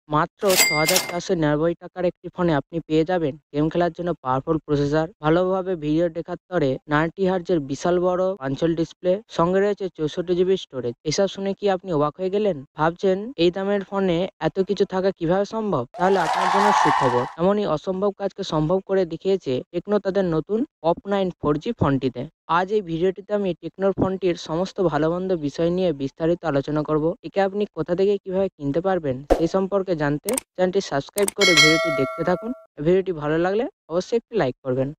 মাত্র ৬,৪৯৯ টাকার একটি ফোনে আপনি পেয়ে যাবেন গেম খেলার জন্য পাওয়ারফুল প্রসেসর, ভালোভাবে ভিডিও দেখার তরে 90 হার্জের বিশাল বড় পাঞ্চল ডিসপ্লে, সঙ্গে রয়েছে 64 জিবি স্টোরেজ। এসব শুনে কি আপনি অবাক হয়ে গেলেন? ভাবছেন এই দামের ফোনে এত কিছু থাকা কিভাবে সম্ভব? তাহলে আপনার জন্য সুখবর, এমনই অসম্ভব কাজকে সম্ভব করে দেখিয়েছে টেকনো তাদের নতুন অপ9 4G ফোনটিতে। আজ এই ভিডিওটিতে আমি টেকনোর ফোনটির সমস্ত ভালো মন্দ বিষয় নিয়ে বিস্তারিত আলোচনা করব। একে আপনি কোথা থেকে কিভাবে কিনতে পারবেন সেই সম্পর্কে জানতে চ্যানেলটি সাবস্ক্রাইব করে ভিডিওটি দেখতে থাকুন। ভিডিওটি ভালো লাগলে অবশ্যই একটি লাইক করবেন।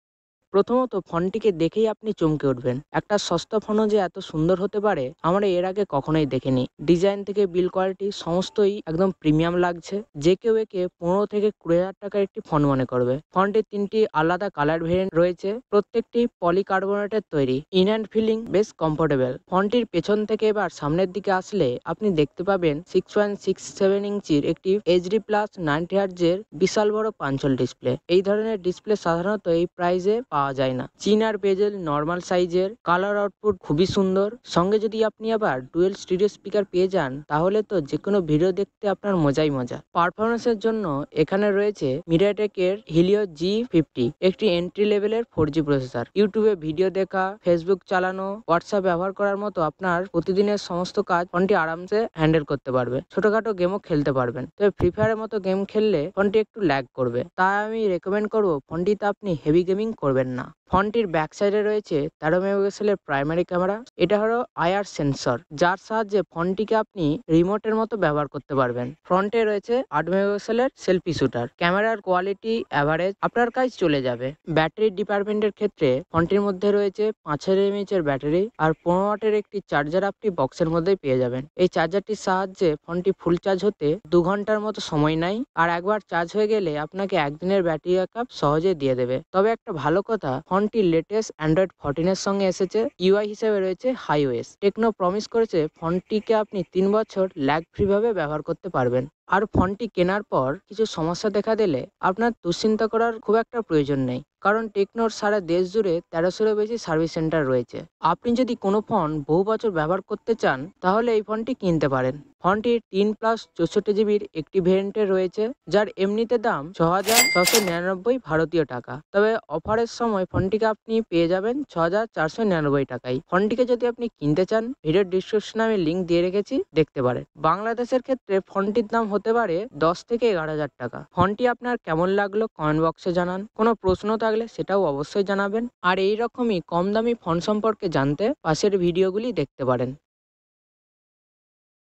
প্রথমত ফোনটিকে দেখেই আপনি চমকে উঠবেন। একটা সস্তা ফোনও যে এত সুন্দর হতে পারে আমরা এর আগে কখনোই দেখিনি। ডিজাইন থেকে বিল্ড কোয়ালিটি সমস্তই একদম প্রিমিয়াম লাগছে। যে কেউ একে 15 থেকে 20,000 টাকার একটি ফোন মনে করবে। ফোনটির 3টি আলাদা কালার ভেরিয়েন্ট রয়েছে, প্রত্যেকটি পলিকার্বনেটের তৈরি। ইন হ্যান্ড ফিলিং বেশ কমফোর্টেবল। ফোনটির পেছন থেকে এবার সামনের দিকে আসলে আপনি দেখতে পাবেন 6.67 ইঞ্চির একটি এইচডি প্লাস 90 হার্জের বিশাল বড় পাঞ্চল ডিসপ্লে। এই ধরনের ডিসপ্লে সাধারণত এই প্রাইসে পাওয়া যায় না। চিন আর বেজেল নর্মাল সাইজের, কালার আউটপুট খুবই সুন্দর। সঙ্গে যদি আপনি আবার ডুয়েল স্টিরিও স্পিকার পেয়ে যান তাহলে তো যে কোনো ভিডিও দেখতে আপনার মজাই মজা। পারফরমেন্সের জন্য এখানে রয়েছে মিডিয়াটেকের হিলিও G50, একটি এন্ট্রি লেভেলের 4G প্রসেসর। ইউটিউবে ভিডিও দেখা, ফেসবুক চালানো, হোয়াটসঅ্যাপ ব্যবহার করার মতো আপনার প্রতিদিনের সমস্ত কাজ ফোনটি আরামসে হ্যান্ডেল করতে পারবে। ছোটখাটো গেমও খেলতে পারবেন, তবে ফ্রি ফায়ারের মতো গেম খেললে ফোনটি একটু ল্যাগ করবে, তাই আমি রেকমেন্ড করবো ফোনটিতে আপনি হেভি গেমিং করবেন না। ফোনটির ব্যাক সাইডে রয়েছে 13 মেগাপিক্সেলের প্রাইমারি ক্যামেরা। এটা হলো আইআর সেন্সর, যার সাহায্যে ফোনটিকে আপনি রিমোটের মতো ব্যবহার করতে পারবেন। ফ্রন্টে রয়েছে 8 মেগাপিক্সেলের সেলফি শুটার। ক্যামেরার কোয়ালিটি অ্যাভারেজ, আপনার কাজ চলে যাবে। ব্যাটারি ডিপার্টমেন্টের ক্ষেত্রে ফোনটির মধ্যে রয়েছে 5000 এমএএইচ ব্যাটারি আর 15 ওয়াটের একটি চার্জার আপনি বক্সের মধ্যেই পেয়ে যাবেন। এই চার্জারটির সাহায্যে ফোনটি ফুল চার্জ হতে 2 ঘন্টার মতো সময় নেয়, আর একবার চার্জ হয়ে গেলে আপনাকে একদিনের ব্যাটারি ব্যাকআপ সহজে দিয়ে দেবে। তবে একটা ভালো কথা, ফোনটি লেটেস্ট অ্যান্ড্রয়েড 14 এর সঙ্গে এসেছে। ইউআই হিসেবে রয়েছে হাইওএস। টেকনো প্রমিস করেছে ফোনটিকে আপনি 3 বছর ল্যাগ ফ্রি ভাবে ব্যবহার করতে পারবেন। আর ফোনটি কেনার পর কিছু সমস্যা দেখা দিলে আপনার দুশ্চিন্তা করার খুব একটা প্রয়োজন নেই, কারণ টেকনোর সারা দেশ জুড়ে 1300-এরও বেশি সার্ভিস সেন্টার রয়েছে। আপনি যদি কোনো ফোন বহু বছর ব্যবহার করতে চান তাহলে এই ফোনটি কিনতে পারেন। ফোনটি 3+64 জিবির একটি ভেরিয়েন্টে রয়েছে, যার এমনিতে দাম 6,699 ভারতীয় টাকা। তবে অফারের সময় ফোনটিকে আপনি পেয়ে যাবেন 6,499 টাকায়। ফোনটিকে যদি আপনি কিনতে চান ভিডিওর ডিসক্রিপশনে আমি লিঙ্ক দিয়ে রেখেছি, দেখতে পারেন। বাংলাদেশের ক্ষেত্রে ফোনটির দাম হতে পারে 10 থেকে 11,000 টাকা। ফোনটি আপনার কেমন লাগলো কমেন্ট বক্সে জানান। কোনো প্রশ্ন থাকলে সেটাও অবশ্যই জানাবেন। আর এই রকমই কম দামি ফোন সম্পর্কে জানতে পাশের ভিডিওগুলি দেখতে পারেন।